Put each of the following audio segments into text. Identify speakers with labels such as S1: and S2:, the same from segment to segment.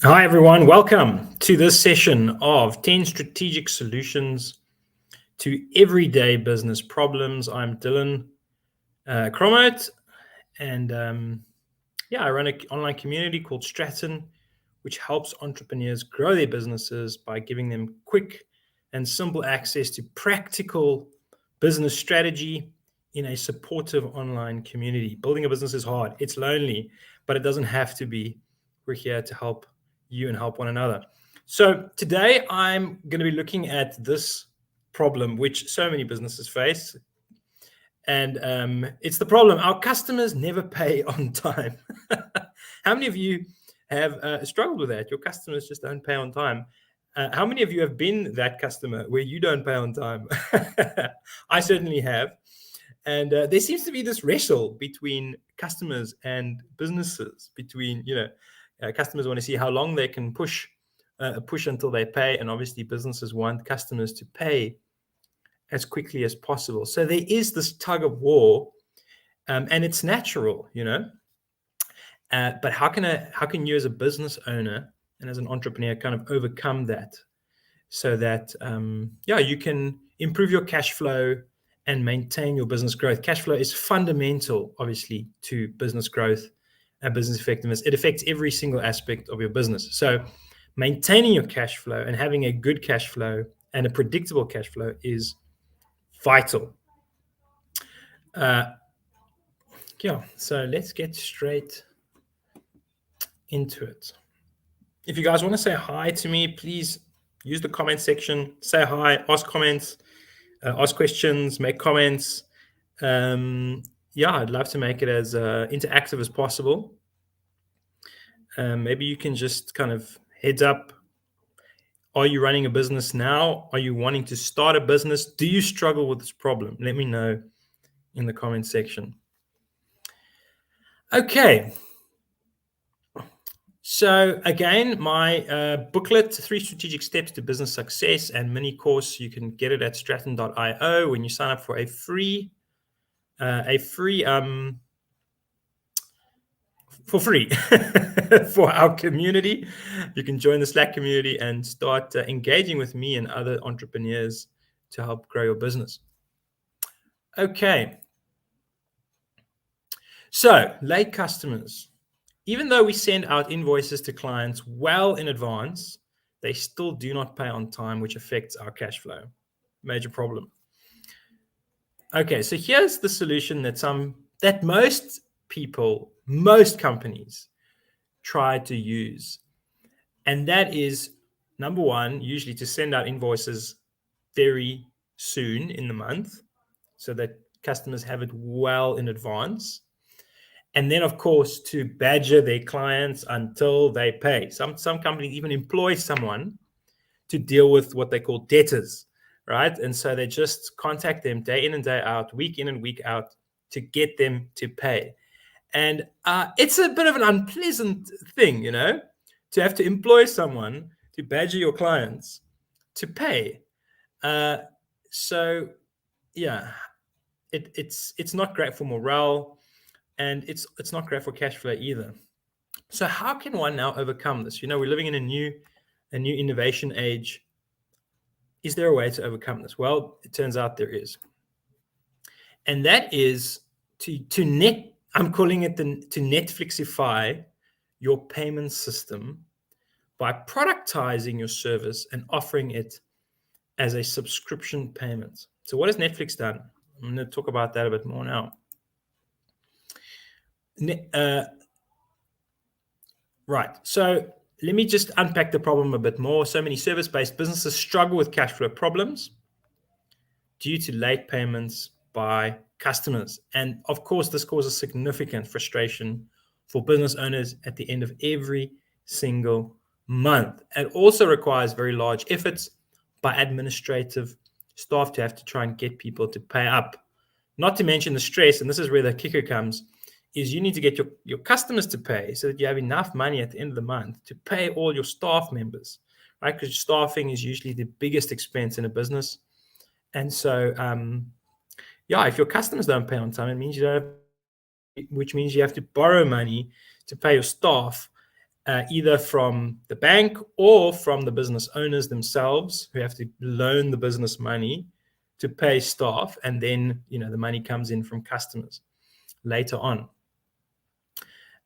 S1: Hi, everyone. Welcome to this session of 10 strategic solutions to everyday business problems. I'm Dylan Cromot, and I run an online community called Stratton, which helps entrepreneurs grow their businesses by giving them quick and simple access to practical business strategy in a supportive online community. Building a business is hard. It's lonely, but it doesn't have to be. We're here to help you and help one another. So today I'm going to be looking at this problem which so many businesses face. And it's the problem. Our customers never pay on time. How many of you have struggled with that? Your customers just don't pay on time. How many of you have been that customer where you don't pay on time? I certainly have. And there seems to be this wrestle between customers and businesses, between, customers want to see how long they can push until they pay. And obviously businesses want customers to pay as quickly as possible. So there is this tug of war, and it's natural, but how can you as a business owner and as an entrepreneur kind of overcome that so that you can improve your cash flow and maintain your business growth? Cash flow is fundamental, obviously, to business growth and business effectiveness. It affects every single aspect of your business. So maintaining your cash flow and having a good cash flow and a predictable cash flow is vital. So let's get straight into it. If you guys want to say hi to me, please use the comment section. Say hi, ask comments, ask questions, make comments. I'd love to make it as interactive as possible. Maybe you can just kind of heads up. Are you running a business now? Are you wanting to start a business? Do you struggle with this problem? Let me know in the comment section. Okay. So again, my booklet, 3 Strategic Steps to Business Success, and mini course, you can get it at stratton.io when you sign up for a free for free for our community. You can join the Slack community and start engaging with me and other entrepreneurs to help grow your business. Okay. So, late customers. Even though we send out invoices to clients well in advance, they still do not pay on time, which affects our cash flow. Major problem. Okay, so here's the solution that most companies try to use. And that is, number one, usually to send out invoices very soon in the month so that customers have it well in advance. And then, of course, to badger their clients until they pay. Some companies even employ someone to deal with what they call debtors, right? And so they just contact them day in and day out, week in and week out, to get them to pay. And it's a bit of an unpleasant thing, to have to employ someone to badger your clients to pay. It's not great for morale, and it's not great for cash flow either. So how can one now overcome this? We're living in a new innovation age. Is there a way to overcome this? Well, it turns out there is. And that is I'm calling it to Netflixify your payment system by productizing your service and offering it as a subscription payment. So what has Netflix done? I'm going to talk about that a bit more now. Right. So let me just unpack the problem a bit more. So many service-based businesses struggle with cash flow problems due to late payments by customers. And of course, this causes significant frustration for business owners at the end of every single month. It also requires very large efforts by administrative staff to have to try and get people to pay up. Not to mention the stress, and this is where the kicker comes, is you need to get your customers to pay so that you have enough money at the end of the month to pay all your staff members, right? Because staffing is usually the biggest expense in a business. And so, if your customers don't pay on time, it means which means you have to borrow money to pay your staff. either from the bank or from the business owners themselves, who have to loan the business money to pay staff, and then the money comes in from customers later on.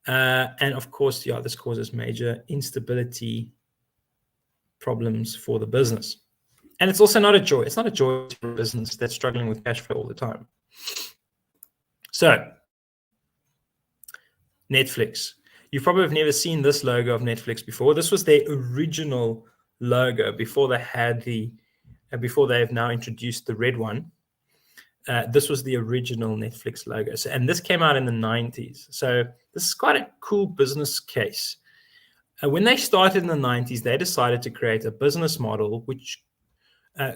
S1: And of course, this causes major instability problems for the business. And it's also not a joy. It's not a joy to a business that's struggling with cash flow all the time. So, Netflix. You probably have never seen this logo of Netflix before. This was their original logo before they had before they have now introduced the red one. This was the original Netflix logo. And this came out in the 90s. So this is quite a cool business case. When they started in the 90s, they decided to create a business model which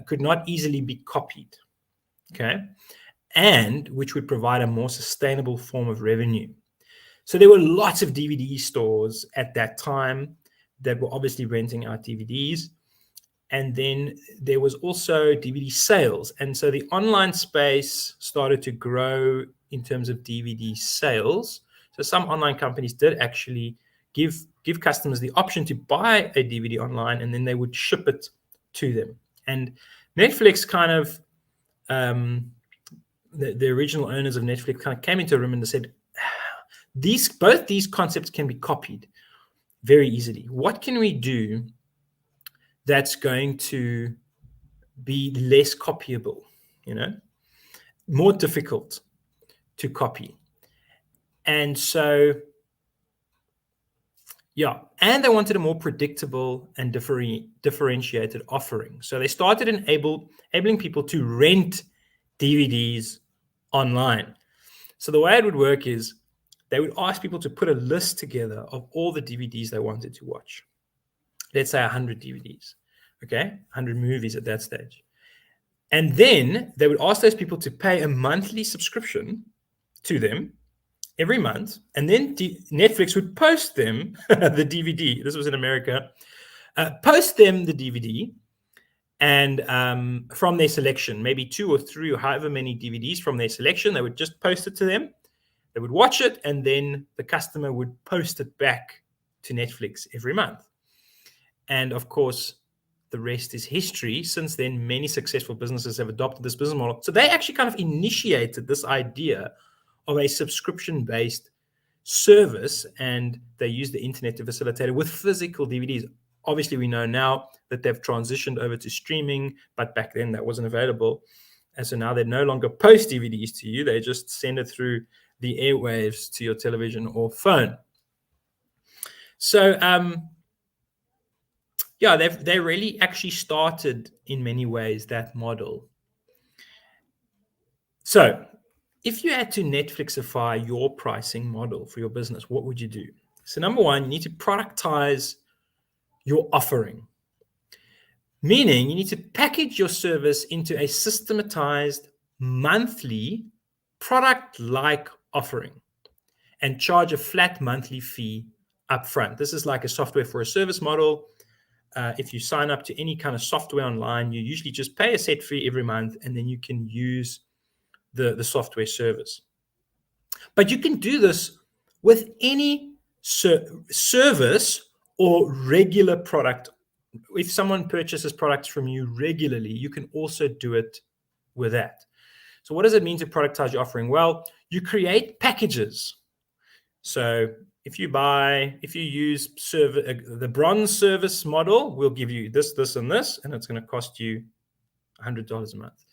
S1: could not easily be copied, okay, and which would provide a more sustainable form of revenue. So there were lots of DVD stores at that time that were obviously renting out DVDs. And then there was also DVD sales. And so the online space started to grow in terms of DVD sales. So some online companies did actually give customers the option to buy a DVD online, and then they would ship it to them. And Netflix kind of, the original owners of Netflix kind of came into a room and they said, both these concepts can be copied very easily. What can we do that's going to be less copyable, more difficult to copy? And so, and they wanted a more predictable and differentiated offering. So they started enabling people to rent DVDs online. So the way it would work is they would ask people to put a list together of all the DVDs they wanted to watch. Let's say 100 DVDs, okay? 100 movies at that stage. And then they would ask those people to pay a monthly subscription to them every month. And then Netflix would post them the DVD. This was in America. Post them the DVD and from their selection, maybe 2 or 3 or however many DVDs from their selection, they would just post it to them. They would watch it, and then the customer would post it back to Netflix every month. And of course, the rest is history. Since then, many successful businesses have adopted this business model. So they actually kind of initiated this idea of a subscription-based service, and they use the internet to facilitate it with physical DVDs. Obviously, we know now that they've transitioned over to streaming, but back then that wasn't available. And so now they no longer post DVDs to you. They just send it through the airwaves to your television or phone. So, they really actually started in many ways that model. So if you had to Netflixify your pricing model for your business, what would you do? So number one, you need to productize your offering, meaning you need to package your service into a systematized monthly product-like offering and charge a flat monthly fee upfront. This is like a software for a service model. If you sign up to any kind of software online, you usually just pay a set fee every month, and then you can use the software service. But you can do this with any service or regular product. If someone purchases products from you regularly, you can also do it with that. So what does it mean to productize your offering? Well, you create packages. So if you use the bronze service model, we'll give you this, this, and this, and it's going to cost you $100 a month.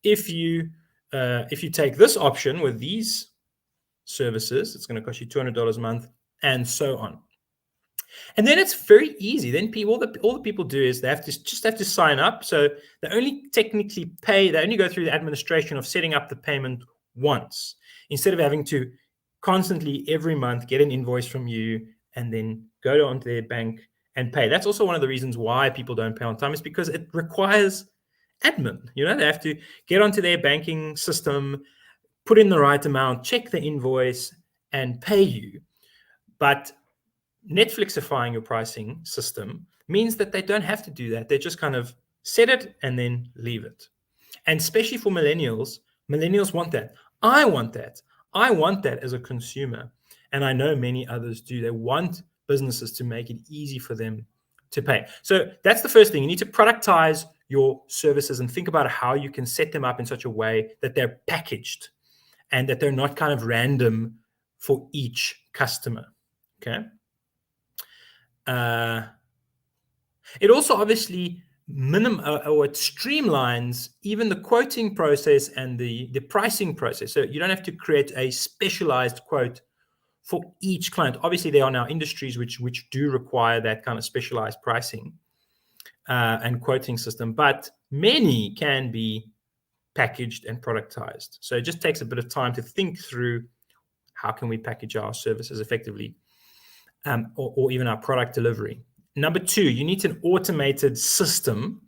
S1: If you take this option with these services, it's going to cost you $200 a month, and so on. And then it's very easy. Then all the people do is they have to sign up. So they only technically pay. They only go through the administration of setting up the payment once, instead of having to constantly every month get an invoice from you and then go onto their bank and pay. That's also one of the reasons why people don't pay on time, is because it requires admin. They have to get onto their banking system, put in the right amount, check the invoice, and pay you. But Netflixifying your pricing system means that they don't have to do that. They just kind of set it and then leave it. And especially for millennials want that. I want that. I want that as a consumer. And I know many others do. They want businesses to make it easy for them to pay. So that's the first thing. You need to productize your services and think about how you can set them up in such a way that they're packaged and that they're not kind of random for each customer. Okay. It also obviously it streamlines even the quoting process and the pricing process. So you don't have to create a specialized quote for each client. Obviously, there are now industries which do require that kind of specialized pricing and quoting system, but many can be packaged and productized. So it just takes a bit of time to think through how can we package our services effectively, or even our product delivery. Number two, you need an automated system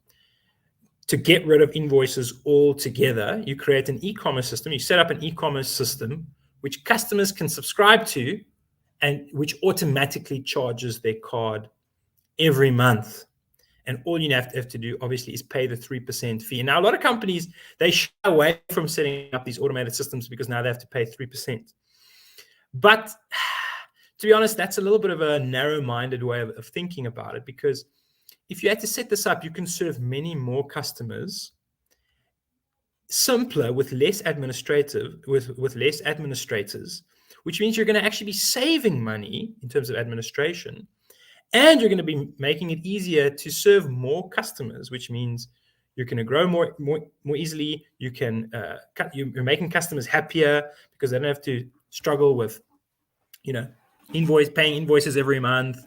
S1: to get rid of invoices altogether. You create an e-commerce system. You set up an e-commerce system which customers can subscribe to and which automatically charges their card every month. And all you have to do, obviously, is pay the 3% fee. And now a lot of companies, they shy away from setting up these automated systems because now they have to pay 3%. But to be honest, that's a little bit of a narrow-minded way of thinking about it, because if you had to set this up, you can serve many more customers simpler with less with less administrators, which means you're going to actually be saving money in terms of administration, and you're going to be making it easier to serve more customers, which means you're going to grow more easily. You can you're making customers happier because they don't have to struggle with paying invoices every month.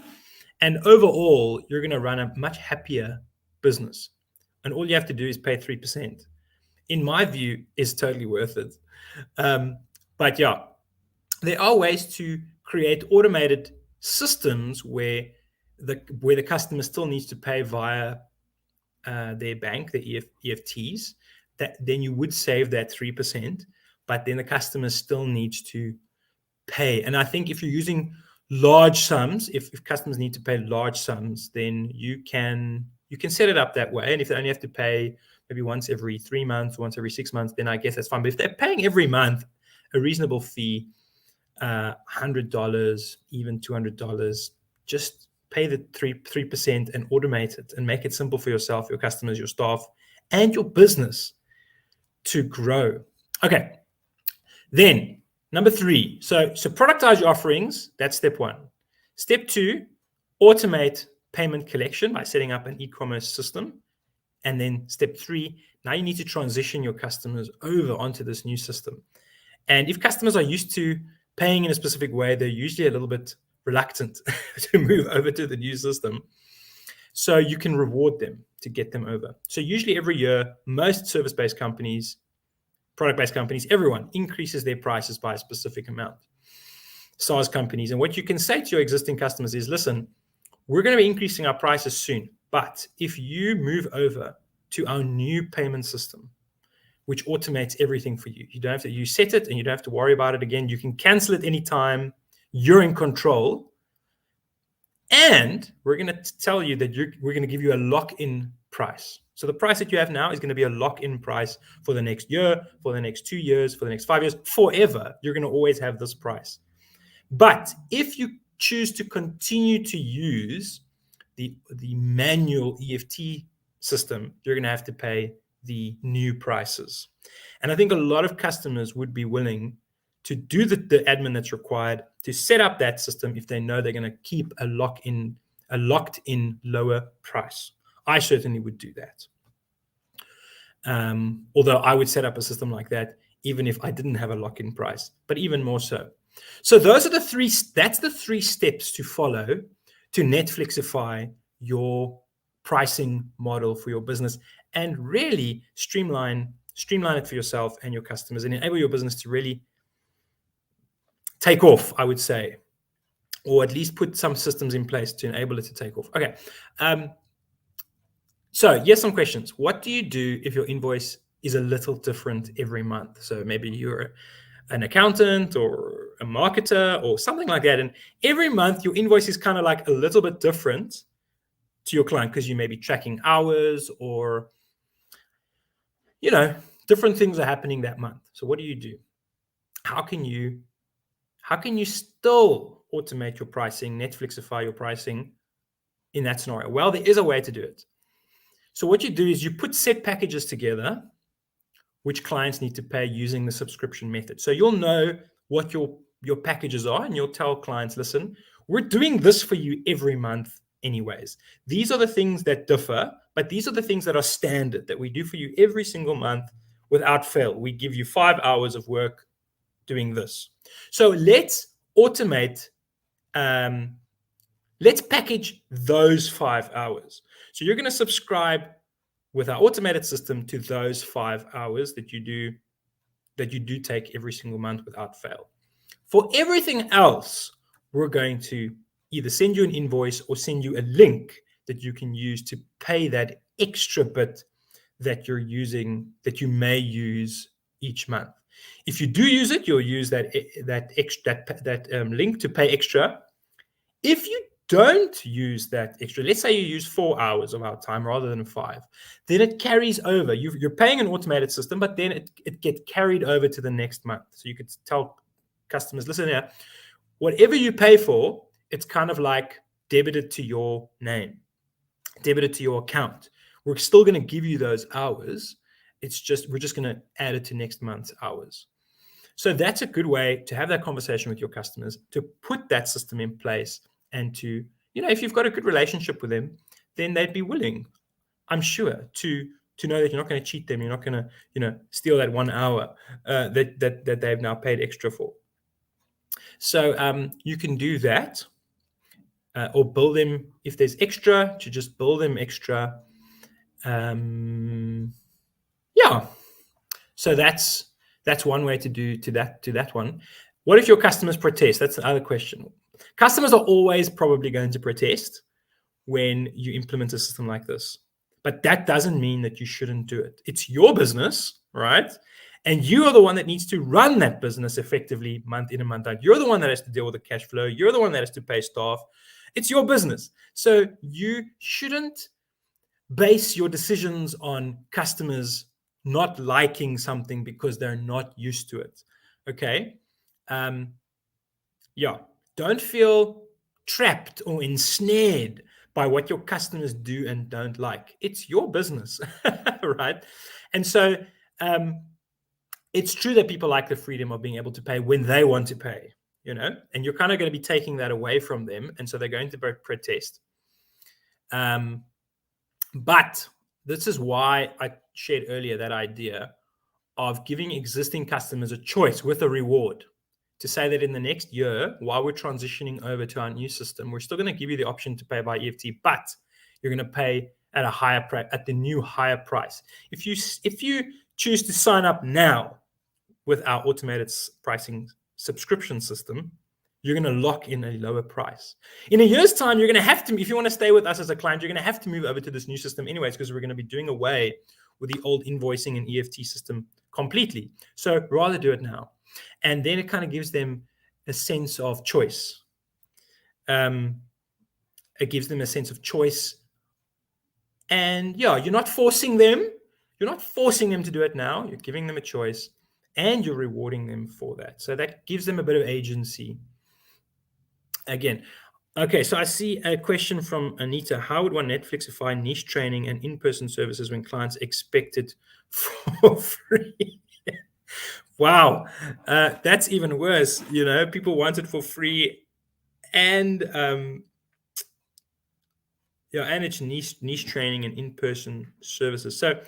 S1: And overall, you're going to run a much happier business. And all you have to do is pay 3%. In my view, is totally worth it. But yeah, there are ways to create automated systems where the customer still needs to pay via their bank, the EFTs. Then you would save that 3%, but then the customer still needs to pay. And I think if you're using large sums, if customers need to pay large sums, then you can set it up that way. And if they only have to pay maybe once every 3 months, once every 6 months, then I guess that's fine. But if they're paying every month a reasonable fee, $100, even $200, just pay the 3% and automate it and make it simple for yourself, your customers, your staff, and your business to grow. Okay. Then number 3, so productize your offerings. That's step 1. Step 2, automate payment collection by setting up an e-commerce system. And then step 3, now you need to transition your customers over onto this new system. And if customers are used to paying in a specific way, they're usually a little bit reluctant to move over to the new system. So you can reward them to get them over. So usually every year, most service-based companies, product-based companies, everyone increases their prices by a specific amount. SaaS companies. And what you can say to your existing customers is, listen, we're going to be increasing our prices soon, but if you move over to our new payment system, which automates everything for you, you set it and you don't have to worry about it again. You can cancel it anytime. You're in control. And we're going to tell you that we're going to give you a lock-in price. So the price that you have now is going to be a lock-in price for the next year, for the next 2 years, for the next 5 years, forever. You're going to always have this price. But if you choose to continue to use the manual EFT system, you're going to have to pay the new prices. And I think a lot of customers would be willing to do the admin that's required to set up that system if they know they're going to keep a locked-in lower price. I certainly would do that. Although I would set up a system like that even if I didn't have a lock-in price, but even more so. So that's the 3 steps to follow to Netflixify your pricing model for your business and really streamline it for yourself and your customers and enable your business to really take off, I would say, or at least put some systems in place to enable it to take off. Okay. So here's some questions. What do you do if your invoice is a little different every month? So maybe you're an accountant or a marketer or something like that. And every month your invoice is kind of like a little bit different to your client because you may be tracking hours or, different things are happening that month. So what do you do? How can you still automate your pricing, Netflixify your pricing in that scenario? Well, there is a way to do it. So what you do is you put set packages together, which clients need to pay using the subscription method. So you'll know what your packages are, and you'll tell clients, listen, we're doing this for you every month anyways. These are the things that differ, but these are the things that are standard that we do for you every single month without fail. We give you 5 hours of work doing this. So let's automate, let's package those 5 hours. So you're going to subscribe with our automated system to those 5 hours that you do take every single month without fail. For everything else, we're going to either send you an invoice or send you a link that you can use to pay that extra bit that you're using, that you may use each month. If you do use it, you'll use that link to pay extra. If you don't use that extra, let's say you use 4 hours of our time rather than 5, then it carries over. You're paying an automated system, but then it gets carried over to the next month. So you could tell customers, listen here, whatever you pay for, it's kind of like debited to your name, debited to your account. We're still going to give you those hours. We're just going to add it to next month's hours. So that's a good way to have that conversation with your customers, to put that system in place, and to, if you've got a good relationship with them, then they'd be willing, I'm sure, to know that you're not going to cheat them. You're not going to, steal that 1 hour that they've now paid extra for. So you can do that, or bill them if there's extra, to just bill them extra. So that's one way to do that one. What if your customers protest? That's the other question. Customers are always probably going to protest when you implement a system like this, but that doesn't mean that you shouldn't do it. It's your business, right? And you are the one that needs to run that business effectively month in and month out. You're the one that has to deal with the cash flow. You're the one that has to pay staff. It's your business. So you shouldn't base your decisions on customers not liking something because they're not used to it. Okay. Don't feel trapped or ensnared by what your customers do and don't like. It's your business, right? And so it's true that people like the freedom of being able to pay when they want to pay, and you're kind of going to be taking that away from them. And so they're going to protest. But this is why I shared earlier that idea of giving existing customers a choice with a reward, to say that in the next year, while we're transitioning over to our new system, we're still going to give you the option to pay by EFT, but you're going to pay at a higher price, at the new higher price. If you choose to sign up now with our automated pricing subscription system, you're going to lock in a lower price. In a year's time, you're going to have to, if you want to stay with us as a client, you're going to have to move over to this new system anyways, because we're going to be doing away with the old invoicing and EFT system completely. So rather do it now. And then it kind of gives them a sense of choice. It gives them a sense of choice. And you're not forcing them. You're not forcing them to do it now. You're giving them a choice, and you're rewarding them for that. So that gives them a bit of agency. Again, okay, so I see a question from Anita. How would one Netflixify niche training and in-person services when clients expect it for free? Wow, that's even worse. People want it for free, and and it's niche training and in-person services. So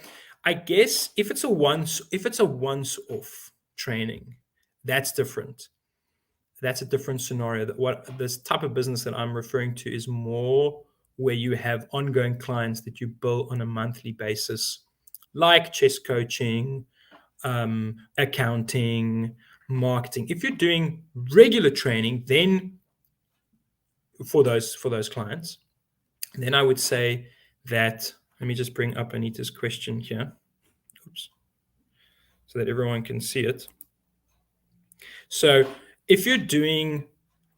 S1: I guess if it's a once-off training, that's different. That's a different scenario. This type of business that I'm referring to is more where you have ongoing clients that you bill on a monthly basis, like chess coaching, accounting, marketing. If you're doing regular training, then for those clients, then I would say that, let me just bring up Anita's question here. Oops. So that everyone can see it. So if you're doing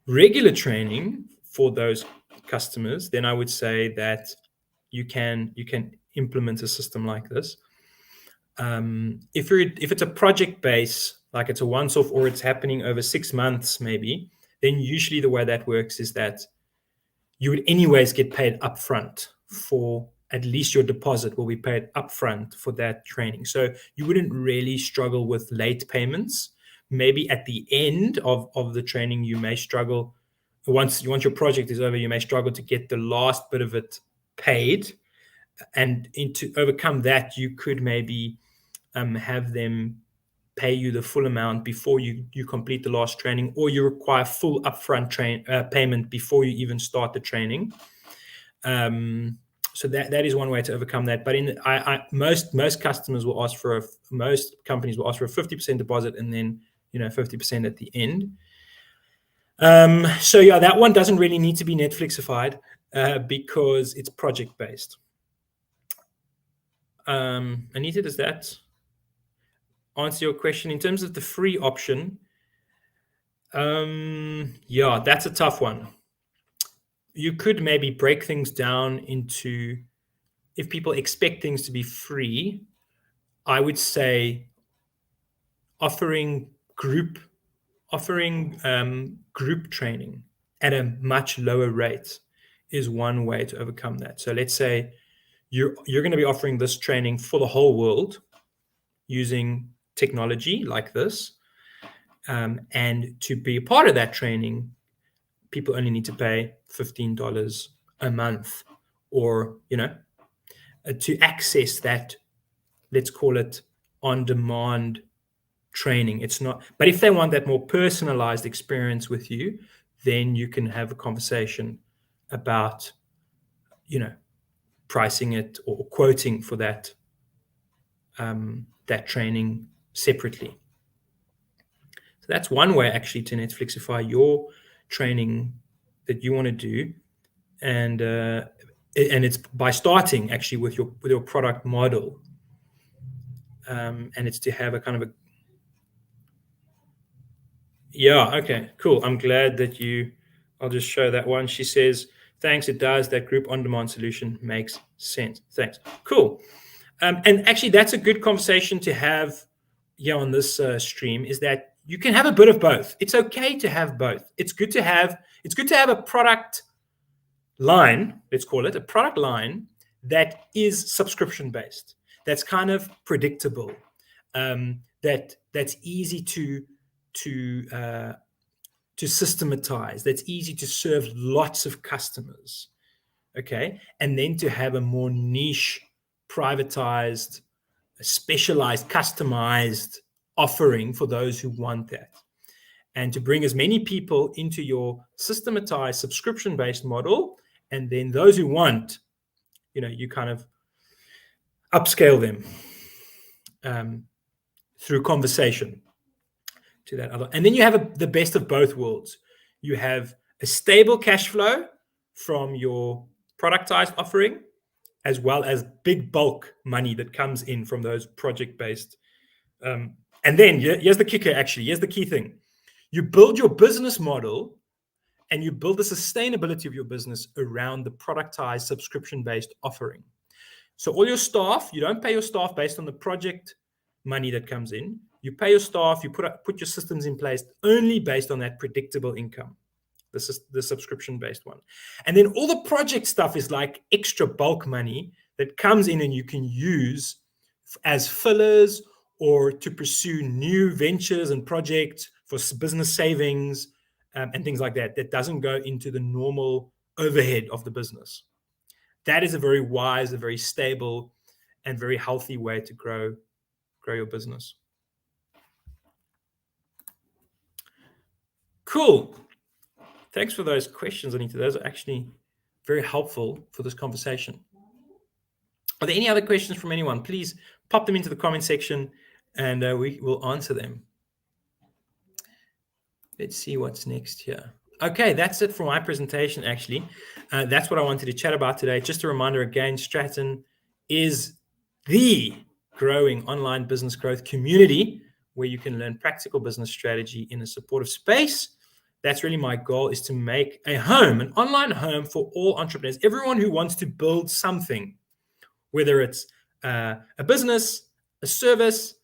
S1: regular training for those customers, then I would say that you can implement a system like this. If it's a project base, like it's a once-off or it's happening over 6 months, maybe, then usually the way that works is that you would anyways get paid upfront for at least your deposit will be paid upfront for that training. So you wouldn't really struggle with late payments. Maybe at the end of the training, you may struggle. Once your project is over, you may struggle to get the last bit of it paid. And to overcome that, you could maybe have them pay you the full amount before you complete the last training, or you require full upfront payment before you even start the training. So that is one way to overcome that. But most customers will ask for most companies will ask for a 50% deposit and then 50% at the end. So yeah, that one doesn't really need to be Netflixified because it's project based. Anita, does that answer your question in terms of the free option? Yeah, that's a tough one. You could maybe break things down into, if people expect things to be free, I would say offering group training at a much lower rate is one way to overcome that. So let's say you're going to be offering this training for the whole world using technology like this, and to be a part of that training, people only need to pay $15 a month, or to access that, let's call it on-demand training. It's not, but if they want that more personalized experience with you, then you can have a conversation about pricing it or quoting for that that training separately. So that's one way actually to Netflixify your training that you want to do, and it's by starting actually with your product model, and it's to have a kind of a okay, cool. I'm glad that I'll just show that one. She says, thanks, it does. That group on-demand solution makes sense. Thanks. Cool. And actually, that's a good conversation to have on this stream, is that you can have a bit of both. It's okay to have both. It's good to have a product line, let's call it a product line, that is subscription based. That's kind of predictable. That's easy to systematize. That's easy to serve lots of customers. Okay, and then to have a more niche, privatized, specialized, customized offering for those who want that, and to bring as many people into your systematized subscription-based model, and then those who want, you kind of upscale them through conversation to that other. And then you have the best of both worlds. You have a stable cash flow from your productized offering, as well as big bulk money that comes in from those project-based. And then here's the kicker, actually. Here's the key thing. You build your business model and you build the sustainability of your business around the productized subscription-based offering. So all your staff, you don't pay your staff based on the project money that comes in. You pay your staff, you put your systems in place only based on that predictable income. This is the subscription-based one. And then all the project stuff is like extra bulk money that comes in and you can use as fillers or to pursue new ventures and projects for business savings and things like that. That doesn't go into the normal overhead of the business. That is a very wise, a very stable, and very healthy way to grow your business. Cool. Thanks for those questions, Anita. Those are actually very helpful for this conversation. Are there any other questions from anyone? Please pop them into the comment section and we will answer them. Let's see what's next here. Okay, that's it for my presentation, actually. That's what I wanted to chat about today. Just a reminder again, Stratton is the growing online business growth community where you can learn practical business strategy in a supportive space. That's really my goal, is to make a home, an online home for all entrepreneurs, everyone who wants to build something, whether it's a business, a service,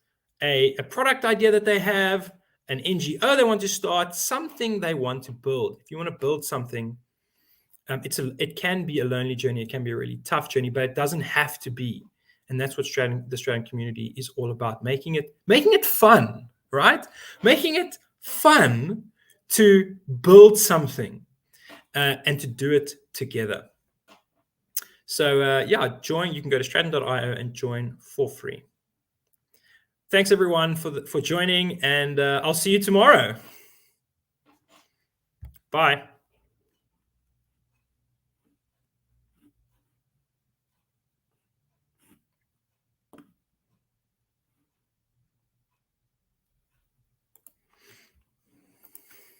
S1: a product idea that they have, an NGO they want to start, something they want to build. If you want to build something, it can be a lonely journey. It can be a really tough journey, but it doesn't have to be. And that's what the Stratton community is all about, making it fun, right? Making it fun to build something and to do it together. So join. You can go to stratton.io and join for free. Thanks everyone for joining, and I'll see you tomorrow. Bye.